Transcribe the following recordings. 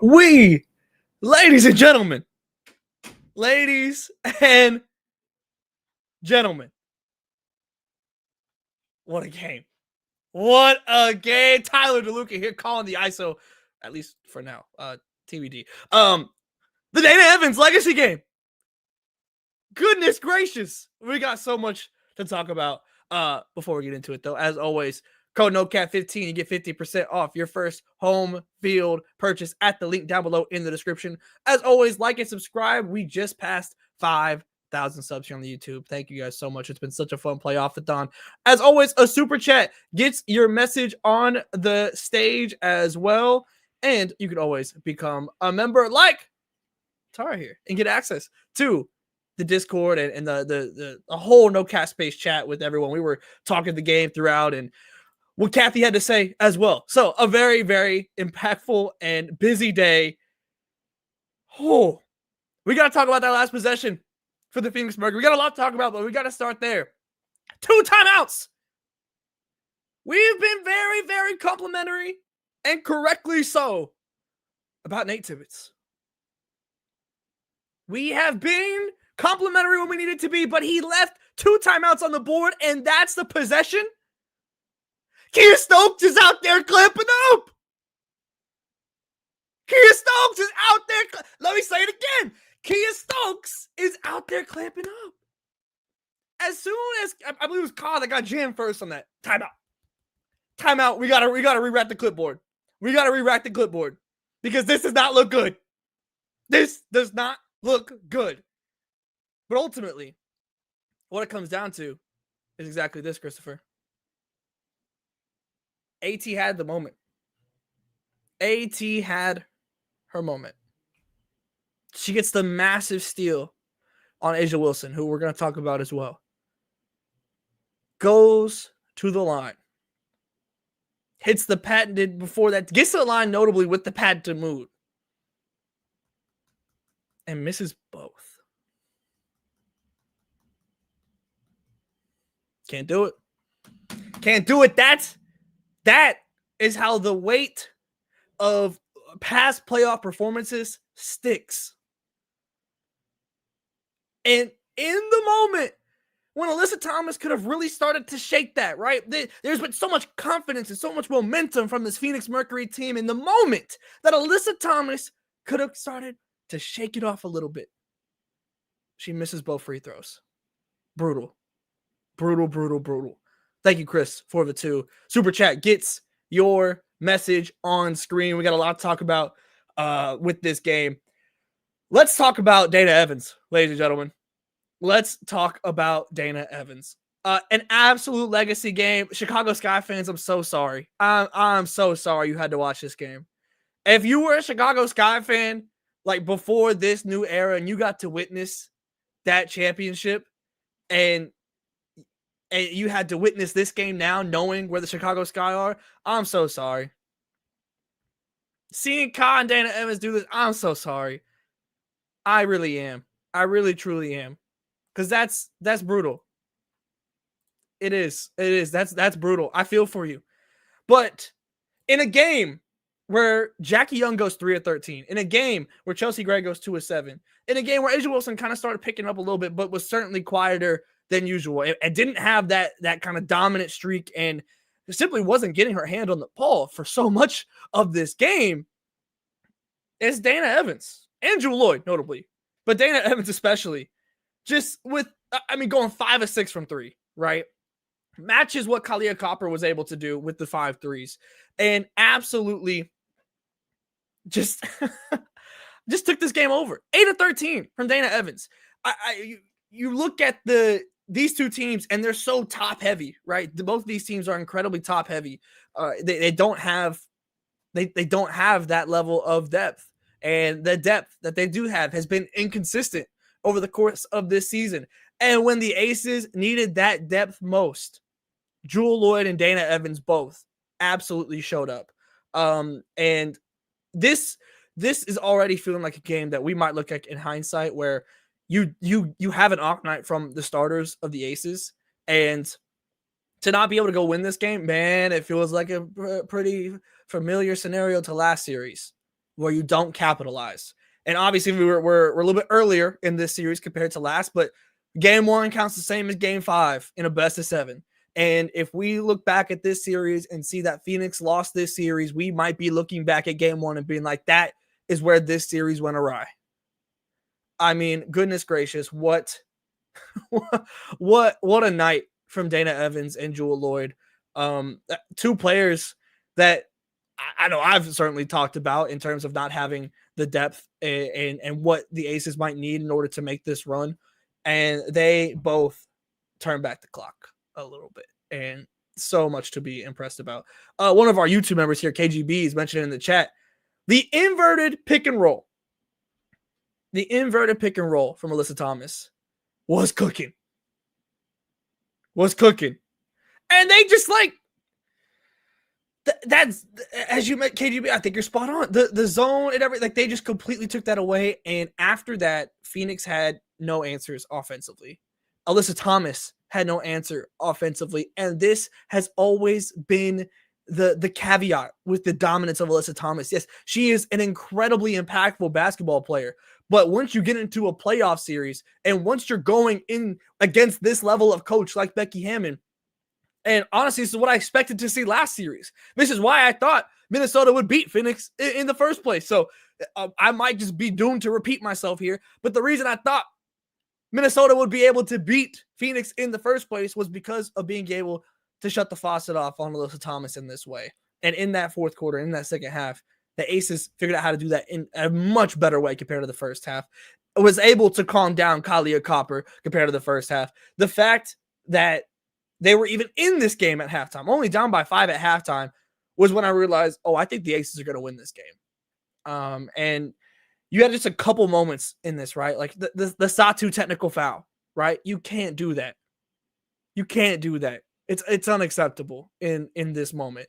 Ladies and gentlemen, what a game. What a game. Tyler DeLuca here calling the ISO, at least for now, TBD. The Dana Evans legacy game. Goodness gracious. We got so much to talk about before we get into it, though. As always, code NOCAT15, you get 50% off your first home field purchase at the link down below in the description. As always, like and subscribe. We just passed 5,000 subs here on the YouTube. Thank you guys so much. It's been such a fun playoff-a-thon. As always, a super chat gets your message on the stage as well. And you can always become a member like Tara here and get access to the Discord and the whole No Cat Space chat with everyone. We were talking the game throughout and what Kathy had to say as well. So a very, very impactful and busy day. Oh, we got to talk about that last possession for the Phoenix Mercury. We got a lot to talk about, but we got to start there. 2 timeouts. We've been very, very complimentary and correctly so about Nate Tibbetts. We have been complimentary when we needed to be, but he left 2 timeouts on the board, and that's the possession. Kia Stokes is out there clamping up. Kia Stokes is out there. Let me say it again. Kia Stokes is out there clamping up. As soon as I believe it was Kyle that got jammed first on that timeout. Timeout. We gotta re-rack the clipboard. We gotta re-rack the clipboard because this does not look good. This does not look good. But ultimately, what it comes down to is exactly this, Christopher. AT had the moment. AT had her moment. She gets the massive steal on Asia Wilson, who we're going to talk about as well. Goes to the line. Hits the patented before that. Gets to the line notably with the patented move. And misses both. Can't do it. Can't do it. That is how the weight of past playoff performances sticks. And in the moment when Alyssa Thomas could have really started to shake that, right? There's been so much confidence and so much momentum from this Phoenix Mercury team in the moment that Alyssa Thomas could have started to shake it off a little bit. She misses both free throws. Brutal. Brutal, brutal, brutal. Thank you, Chris, for the 2. Super chat gets your message on screen. We got a lot to talk about with this game. Let's talk about Dana Evans, ladies and gentlemen. Let's talk about Dana Evans. An absolute legacy game. Chicago Sky fans, I'm so sorry. I'm so sorry you had to watch this game. If you were a Chicago Sky fan, like before this new era, and you got to witness that championship, and you had to witness this game now, knowing where the Chicago Sky are, I'm so sorry. Seeing Kai and Dana Evans do this, I'm so sorry. I really am. I really, truly am. Because that's brutal. It is. It is. That's brutal. I feel for you. But in a game where Jackie Young goes 3 of 13, in a game where Chelsea Gray goes 2 of 7, in a game where Asia Wilson kind of started picking up a little bit, but was certainly quieter than usual. It didn't have that kind of dominant streak and simply wasn't getting her hand on the ball for so much of this game. It's Dana Evans and Jewel Lloyd, notably, but Dana Evans especially, just with, going 5 of 6 from 3, right? Matches what Kalia Copper was able to do with the 5 threes, and absolutely just took this game over. 8 of 13 from Dana Evans. You look at these 2 teams, and they're so top heavy, right? Both of these teams are incredibly top heavy. They don't have that level of depth, and the depth that they do have has been inconsistent over the course of this season. And when the Aces needed that depth most, Jewel Lloyd and Dana Evans both absolutely showed up. And this is already feeling like a game that we might look at in hindsight, where you have an off night from the starters of the Aces, and to not be able to go win this game, man, it feels like a pretty familiar scenario to last series. where you don't capitalize. And obviously, we're a little bit earlier in this series compared to last, but game 1 counts the same as game 5 in a best of 7. And if we look back at this series and see that Phoenix lost this series, we might be looking back at game 1 and being like, that is where this series went awry. I mean, goodness gracious, what a night from Dana Evans and Jewel Lloyd. Two players that I know I've certainly talked about in terms of not having the depth and what the Aces might need in order to make this run. And they both turn back the clock a little bit. And so much to be impressed about. One of our YouTube members here, KGB, is mentioning in the chat, the inverted pick and roll. The inverted pick and roll from Alyssa Thomas was cooking. And they just like, that's, as you met KGB, I think you're spot on. The zone and everything, like they just completely took that away. And after that, Phoenix had no answers offensively. Alyssa Thomas had no answer offensively. And this has always been the caveat with the dominance of Alyssa Thomas. Yes, she is an incredibly impactful basketball player. But once you get into a playoff series and once you're going in against this level of coach like Becky Hammon, and honestly, this is what I expected to see last series. This is why I thought Minnesota would beat Phoenix in the first place. So I might just be doomed to repeat myself here. But the reason I thought Minnesota would be able to beat Phoenix in the first place was because of being able to shut the faucet off on Alyssa Thomas in this way. And in that fourth quarter, in that second half, the Aces figured out how to do that in a much better way compared to the first half. It was able to calm down Kalia Copper compared to the first half. The fact that they were even in this game at halftime, only down by 5 at halftime, was when I realized, I think the Aces are going to win this game. And you had just a couple moments in this, right? Like the Satu technical foul, right? You can't do that. It's unacceptable in this moment.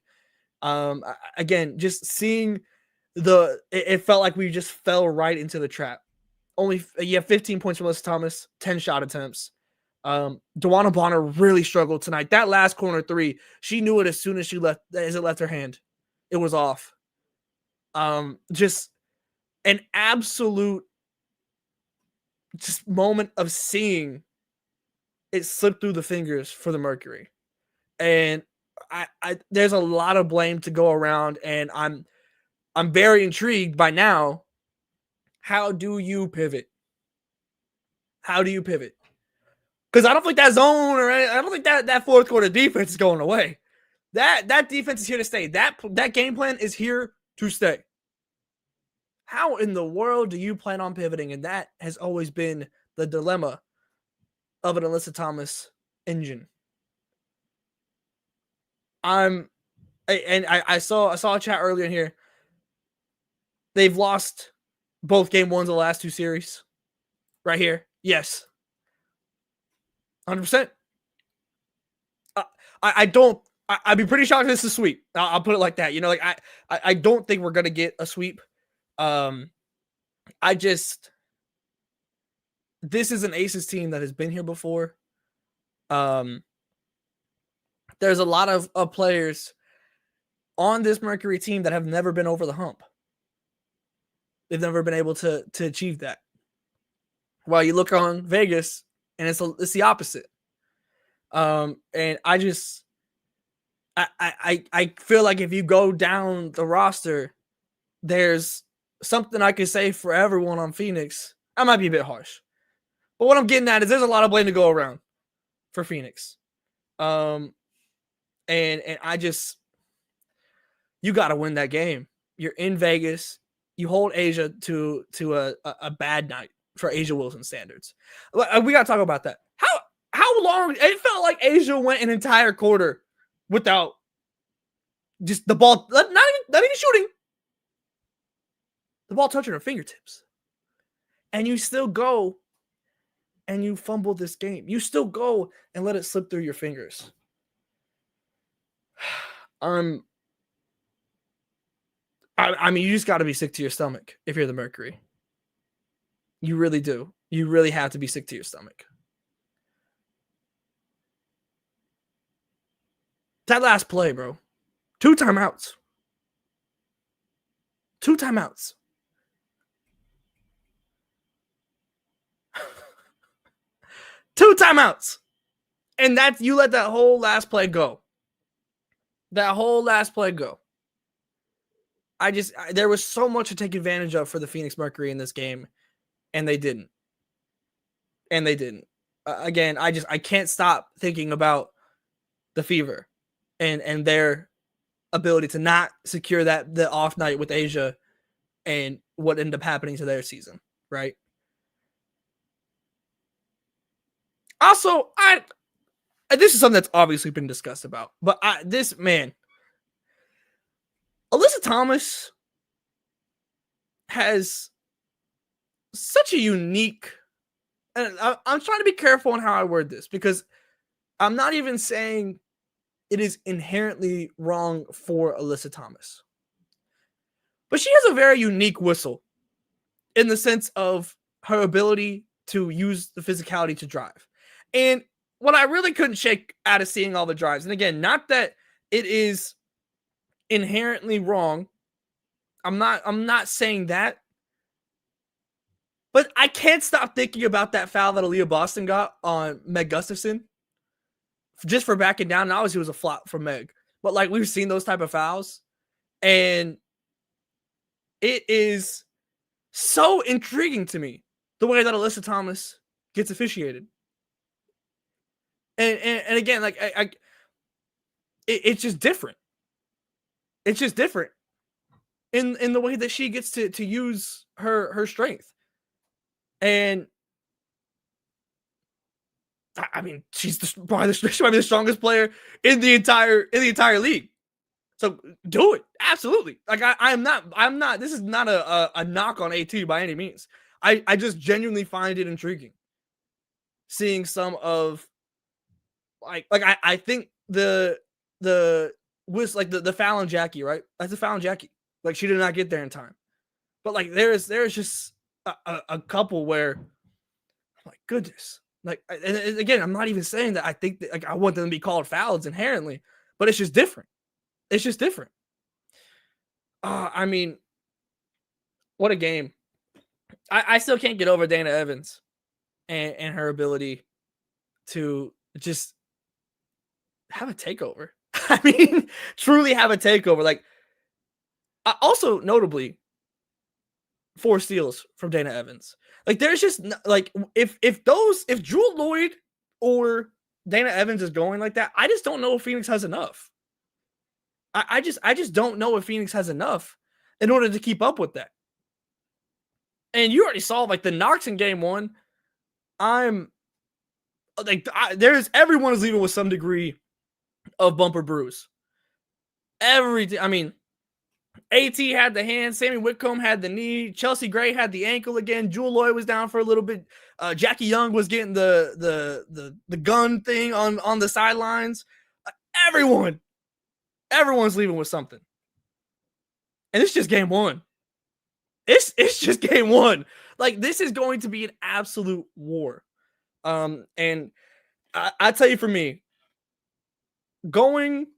Again, just seeing it felt like we just fell right into the trap. You have 15 points from Alyssa Thomas, 10 shot attempts. Dewana Bonner really struggled tonight. That last corner 3, she knew it as soon as it left her hand. It was off. Just an absolute just moment of seeing it slip through the fingers for the Mercury. And I there's a lot of blame to go around, and I'm very intrigued by now. How do you pivot? Because I don't think that zone I don't think that fourth quarter defense is going away. That defense is here to stay. That game plan is here to stay. How in the world do you plan on pivoting? And that has always been the dilemma of an Alyssa Thomas engine. I saw a chat earlier in here. They've lost both game 1s of the last 2 series. Right here. Yes. 100%. I'd be pretty shocked if this is a sweep. I'll put it like that. I don't think we're going to get a sweep. This is an Aces team that has been here before. There's a lot of players on this Mercury team that have never been over the hump. They've never been able to achieve that. While you look on Vegas, and it's the opposite. And I feel like if you go down the roster, there's something I could say for everyone on Phoenix. I might be a bit harsh, but what I'm getting at is there's a lot of blame to go around for Phoenix. And you got to win that game. You're in Vegas. You hold Asia to a bad night for Asia Wilson standards. We got to talk about that. How long? It felt like Asia went an entire quarter without just the ball, not even shooting. The ball touching her fingertips. And you still go and you fumble this game. You still go and let it slip through your fingers. I mean, you just got to be sick to your stomach if you're the Mercury. You really do. You really have to be sick to your stomach. That last play, bro. 2 timeouts. 2 timeouts. 2 timeouts. And that you let that whole last play go. That whole last play go. There was so much to take advantage of for the Phoenix Mercury in this game, and they didn't. Again, I can't stop thinking about the Fever and their ability to not secure the off night with Asia and what ended up happening to their season, right? Also, this is something that's obviously been discussed about, but Alyssa Thomas has such a unique, and I'm trying to be careful on how I word this because I'm not even saying it is inherently wrong for Alyssa Thomas, but she has a very unique whistle in the sense of her ability to use the physicality to drive. And what I really couldn't shake out of seeing all the drives, and again, not that it is inherently wrong. I'm not saying that. But I can't stop thinking about that foul that Aaliyah Boston got on Meg Gustafson just for backing down. And obviously, it was a flop from Meg. But, like, we've seen those type of fouls. And it is so intriguing to me the way that Alyssa Thomas gets officiated. And again, like, it's just different. It's just different in the way that she gets to use her strength. And I mean, she might be the strongest player in the entire league. So do it. Absolutely. Like I'm not, this is not a knock on AT by any means. I just genuinely find it intriguing seeing some of I think the foul on Jackie, right? That's a foul on Jackie. Like she did not get there in time. But like there's just a couple where my goodness. Like, and again, I'm not even saying that I think that like I want them to be called fouls inherently, but it's just different. It's just different. I mean, what a game. I still can't get over Dana Evans and her ability to just have a takeover. I mean, truly have a takeover. Like, also notably, 4 steals from Dana Evans. Like, there's just like if Jewel Lloyd or Dana Evans is going like that, I just don't know if Phoenix has enough. I just don't know if Phoenix has enough in order to keep up with that. And you already saw like the knocks in game 1. I'm like, everyone is leaving with some degree of bumper bruise. Everything. I mean, AT had the hand, Sammy Whitcomb had the knee, Chelsea Gray had the ankle again, Jewel Lloyd was down for a little bit, Jackie Young was getting the gun thing on the sidelines. Everyone's leaving with something, and it's just game 1. It's just game 1. Like, this is going to be an absolute war. And I tell you, for me, going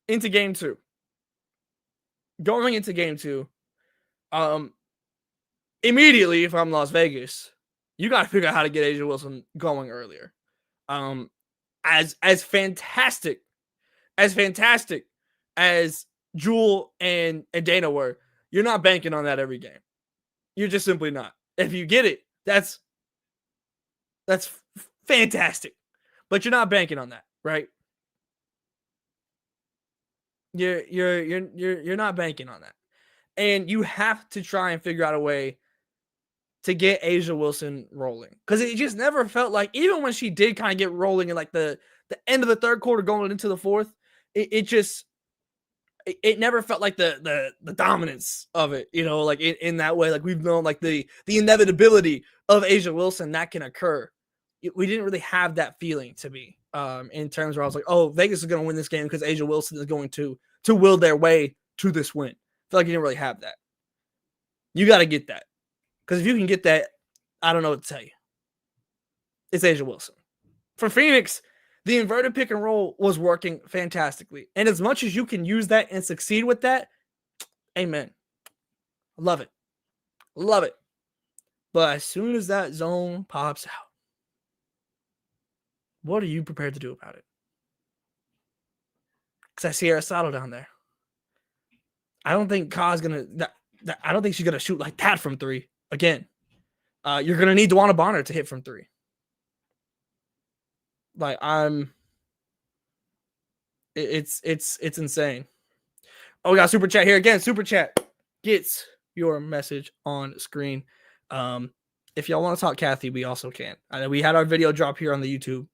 into game 2, immediately, if I'm Las Vegas, you got to figure out how to get A'ja Wilson going earlier. As fantastic as Jewel and Dana were, you're not banking on that every game. You're just simply not. If you get it, that's fantastic, but you're not banking on that, right? You're not banking on that, and you have to try and figure out a way to get A'ja Wilson rolling, because it just never felt like, even when she did kind of get rolling in like the end of the third quarter going into the fourth, it never felt like the dominance of it, you know, like in that way, like we've known, like the inevitability of A'ja Wilson that can occur. We didn't really have that feeling to me, in terms where I was like, oh, Vegas is going to win this game because A'ja Wilson is going to will their way to this win. I feel like you didn't really have that. You got to get that, because if you can get that, I don't know what to tell you. It's A'ja Wilson. For Phoenix, the inverted pick and roll was working fantastically. And as much as you can use that and succeed with that, amen. Love it. Love it. But as soon as that zone pops out, what are you prepared to do about it? Because I see Aristotle down there. I don't think Ka's gonna. I don't think she's gonna shoot like that from three again. You're gonna need Wnba Bonner to hit from three. Like it's insane. Oh, we got super chat here again. Super chat gets your message on screen. If y'all want to talk Kathy, we also can. I know we had our video drop here on the YouTube,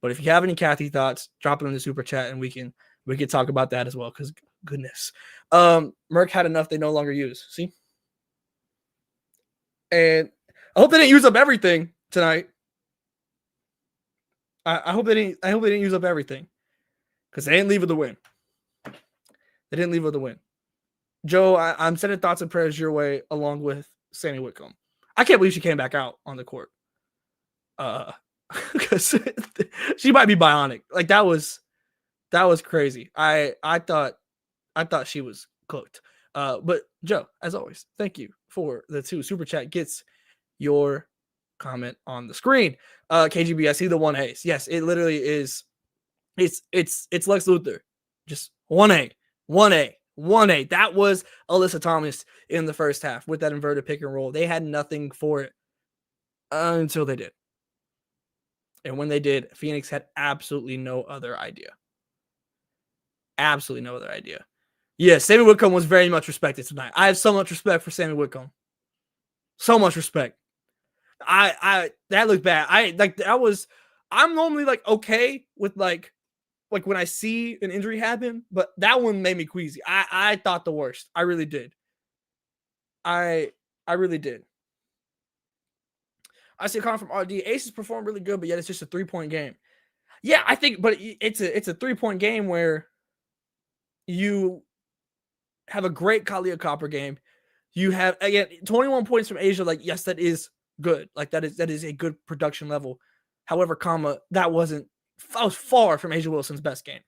but if you have any Kathy thoughts, drop it in the super chat and we can talk about that as well. Because goodness, Merck had enough they no longer use. See, and I hope they didn't use up everything tonight. I hope they didn't use up everything because they didn't leave with the win. They didn't leave with the win. Joe, I'm sending thoughts and prayers your way along with Sammy Whitcomb. I can't believe she came back out on the court. Because she might be bionic. Like that was crazy. I thought she was cooked. But Joe, as always, thank you for the 2 super chat gets your comment on the screen. KGB, I see the 1As. Yes, it literally is. It's Lex Luthor. Just 1A. That was Alyssa Thomas in the first half with that inverted pick and roll. They had nothing for it until they did. And when they did, Phoenix had absolutely no other idea. Absolutely no other idea. Yes, Sammy Whitcomb was very much respected tonight. I have so much respect for Sammy Whitcomb. So much respect. That looked bad. I'm normally like okay with like when I see an injury happen, but that one made me queasy. I thought the worst. I really did. I really did. I see a comment from RD. Aces performed really good, but yet it's just a 3-point game. Yeah, I think, but it's a 3-point game where you have a great Kalia Copper game. You have, again, 21 points from Asia. Like, yes, that is good. Like, that is a good production level. However, that was far from Asia Wilson's best game.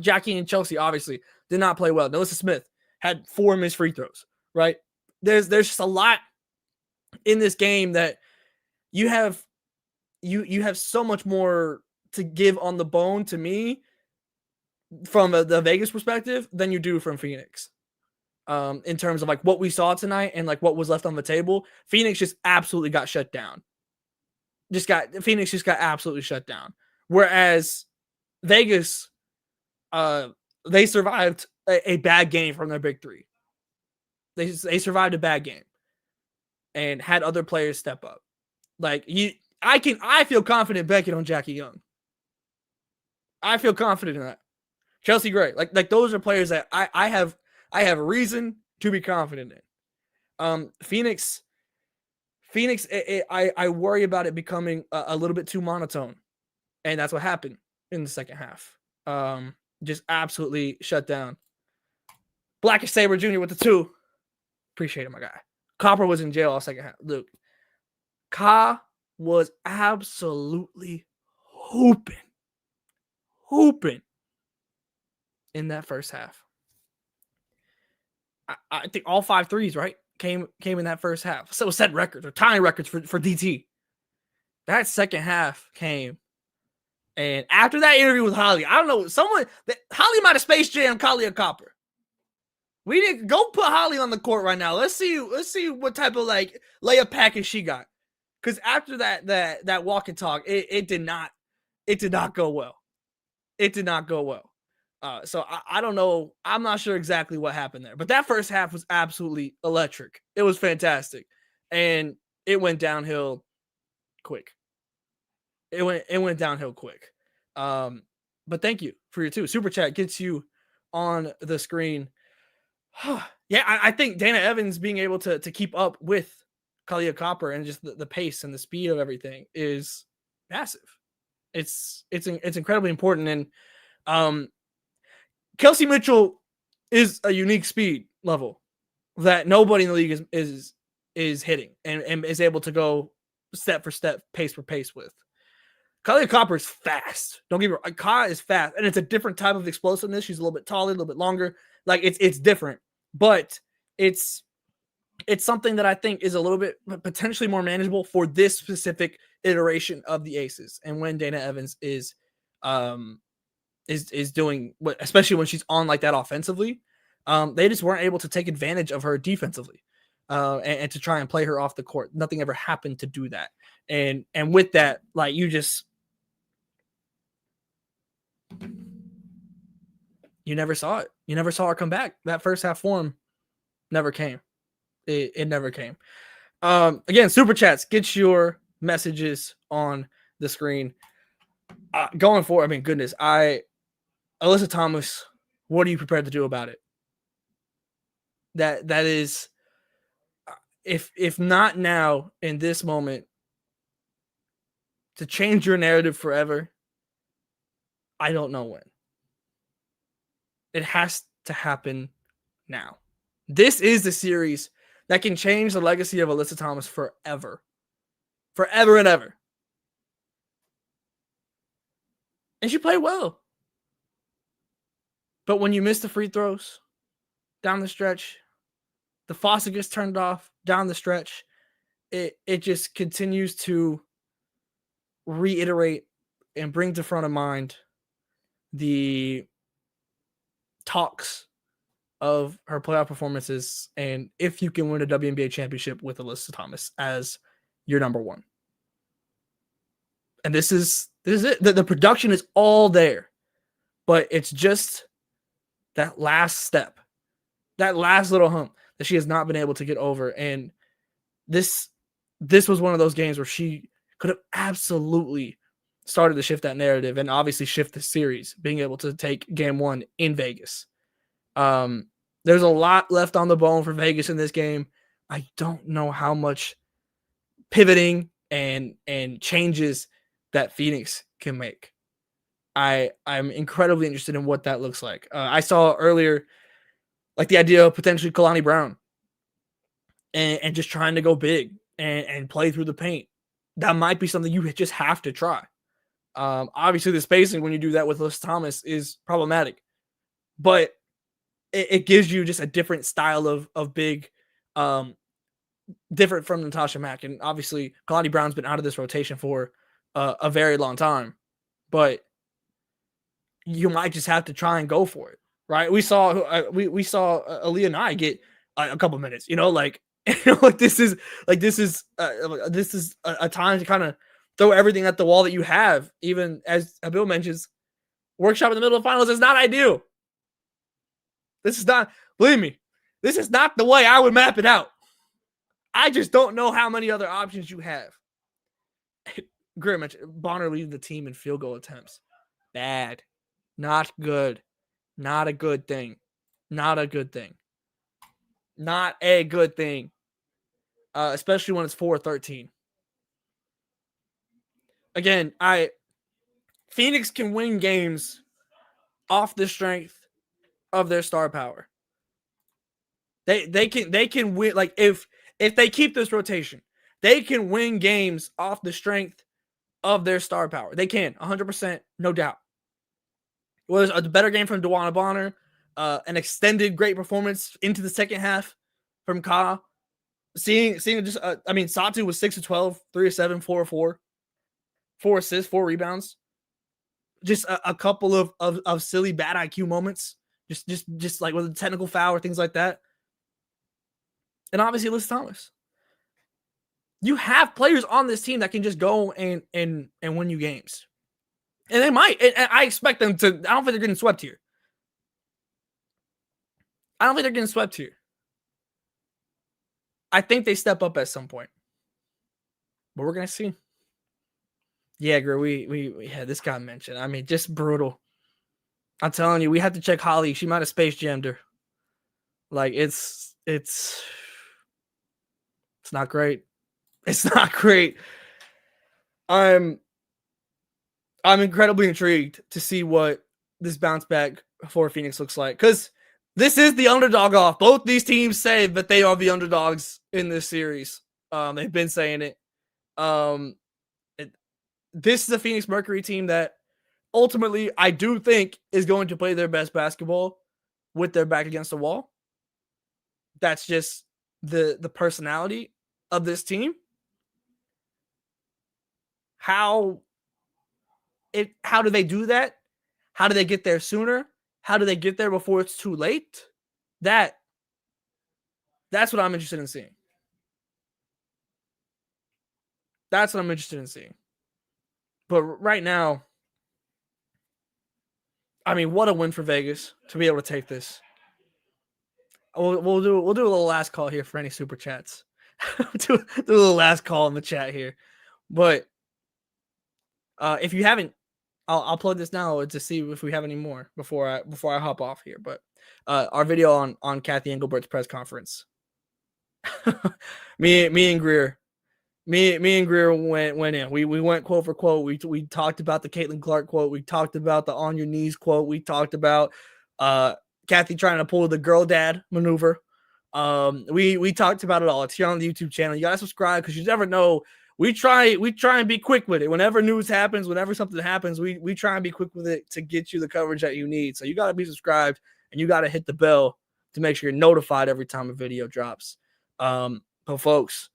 Jackie and Chelsea obviously did not play well. Melissa Smith had 4 missed free throws, right? There's just a lot in this game that you have so much more to give on the bone to me from the Vegas perspective than you do from Phoenix. In terms of like what we saw tonight and like what was left on the table, Phoenix just absolutely got shut down. Phoenix just got absolutely shut down. Whereas Vegas, they survived a bad game from their big three. They survived a bad game and had other players step up. Like I feel confident Beckett on Jackie Young. I feel confident in that. Chelsea Gray, like those are players that I have reason to be confident in. Phoenix, I worry about it becoming a little bit too monotone, and that's what happened in the second half. Just absolutely shut down. Blackish Saber Jr. with the 2. Appreciate it, my guy. Copper was in jail all second half. Look, Ka was absolutely hooping in that first half. I think all 5 threes, right, came in that first half. So set records or tying records for DT. That second half came, and after that interview with Holly, I don't know, Holly might have Space Jam Kalia Copper. We didn't go put Holly on the court right now. Let's see what type of like layup package she got. Because after that walk and talk, it did not go well. It did not go well. So I don't know. I'm not sure exactly what happened there. But that first half was absolutely electric. It was fantastic. And it went downhill quick. It went downhill quick. But thank you for your 2. Super chat gets you on the screen. Yeah, I think Dana Evans being able to keep up with Kalia Copper and just the pace and the speed of everything is massive. It's incredibly important. And Kelsey Mitchell is a unique speed level that nobody in the league is hitting and is able to go step for step, pace for pace with. Kalia Copper is fast. Don't get me wrong. Ka is fast, and it's a different type of explosiveness. She's a little bit taller, a little bit longer. Like it's different, but it's it's something that I think is a little bit potentially more manageable for this specific iteration of the Aces, and when Dana Evans is doing what, especially when she's on like that offensively, they just weren't able to take advantage of her defensively, and to try and play her off the court. Nothing ever happened to do that, and with that, like you never saw it. You never saw her come back. That first half form never came. It never came. Again, super chats, get your messages on the screen. Going forward, I mean, goodness, Alyssa Thomas, what are you prepared to do about it? That is, if not now in this moment, to change your narrative forever, I don't know when. It has to happen now. This is the series that can change the legacy of Alyssa Thomas forever. Forever and ever. And she played well. But when you miss the free throws down the stretch, the faucet gets turned off down the stretch, it just continues to reiterate and bring to front of mind the talks of her playoff performances and if you can win a WNBA championship with Alyssa Thomas as your number one. And this is it. The production is all there, but it's just that last step, that last little hump that she has not been able to get over. And this was one of those games where she could have absolutely started to shift that narrative and obviously shift the series, being able to take game one in Vegas. There's a lot left on the bone for Vegas in this game. I don't know how much pivoting and changes that Phoenix can make. I'm incredibly interested in what that looks like. I saw earlier, like the idea of potentially Kalani Brown and just trying to go big and play through the paint. That might be something you just have to try. Obviously, the spacing when you do that with Liz Thomas is problematic, but it gives you just a different style of big, different from Natasha Mack. And obviously, Kalani Brown's been out of this rotation for a very long time, but you might just have to try and go for it, right? We saw we saw Aaliyah Nye get a couple minutes, like this is a time to kind of throw everything at the wall that you have. Even as Bill mentions, workshop in the middle of the finals is not ideal. This is not, believe me, this is not the way I would map it out. I just don't know how many other options you have. Greer mentioned Bonner leading the team in field goal attempts. Bad. Not good. Not a good thing. Not a good thing. Not a good thing. Especially when it's 4-13. Again, Phoenix can win games off the strength of their star power. They can win, like if they keep this rotation, they can win games off the strength of their star power. They can, 100%, no doubt. It was a better game from Wnba Bonner, an extended great performance into the second half from Ka. Seeing just, Satu was 6 of 12, 3 of 7, 4 of 4, 4 assists, 4 rebounds. Just a couple of silly bad IQ moments, just like with a technical foul or things like that. And obviously, Liz Thomas. You have players on this team that can just go and win you games. And they might. And I expect them to. I don't think they're getting swept here. I think they step up at some point. But we're going to see. Yeah, girl, we had this guy mentioned. I mean, just brutal. I'm telling you, we have to check Holly. She might have space jammed her. Like, it's not great. It's not great. I'm incredibly intrigued to see what this bounce back for Phoenix looks like, because this is the underdog off. Both these teams say that they are the underdogs in this series. They've been saying it. This is a Phoenix Mercury team that ultimately I do think is going to play their best basketball with their back against the wall. That's just the personality of this team, how do they do that? How do they get there sooner? How do they get there before it's too late? That's what I'm interested in seeing. That's what I'm interested in seeing. But right now, I mean, what a win for Vegas to be able to take this. We'll do a little last call here for any super chats. do a little last call in the chat here. But if you haven't, I'll plug this now to see if we have any more before I hop off here. But our video on Kathy Engelbert's press conference. me and Greer went in. We went quote for quote. We talked about the Caitlin Clark quote. We talked about the on your knees quote. We talked about Kathy trying to pull the girl dad maneuver. We talked about it all. It's here on the YouTube channel. You gotta subscribe because you never know. We try and be quick with it. Whenever news happens, whenever something happens, we try and be quick with it to get you the coverage that you need. So you gotta be subscribed and you gotta hit the bell to make sure you're notified every time a video drops. But folks,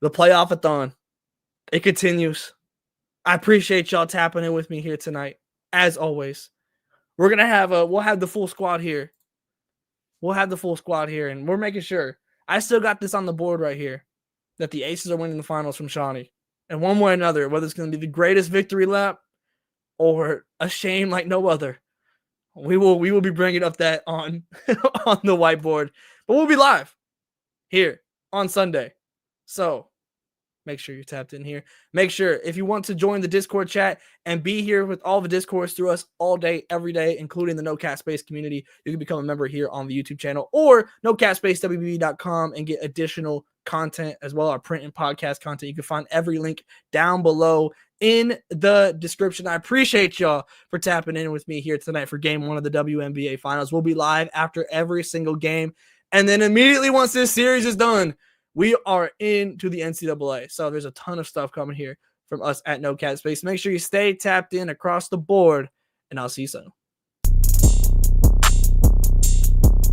the playoff-a-thon, it continues. I appreciate y'all tapping in with me here tonight. As always, we're gonna have we'll have the full squad here. We'll have the full squad here, and we're making sure. I still got this on the board right here that the Aces are winning the finals from Shawnee. And one way or another, whether it's going to be the greatest victory lap or a shame like no other, we will be bringing up that on on the whiteboard. But we'll be live here on Sunday. So make sure you're tapped in here. Make sure if you want to join the Discord chat and be here with all the discourse through us all day, every day, including the No Cat Space community, you can become a member here on the YouTube channel or NoCatSpaceWB.com and get additional content as well, our print and podcast content. You can find every link down below in the description. I appreciate y'all for tapping in with me here tonight for game 1 of the WNBA finals. We'll be live after every single game. And then immediately once this series is done, we are into the NCAA. So there's a ton of stuff coming here from us at No Cat Space. Make sure you stay tapped in across the board, and I'll see you soon.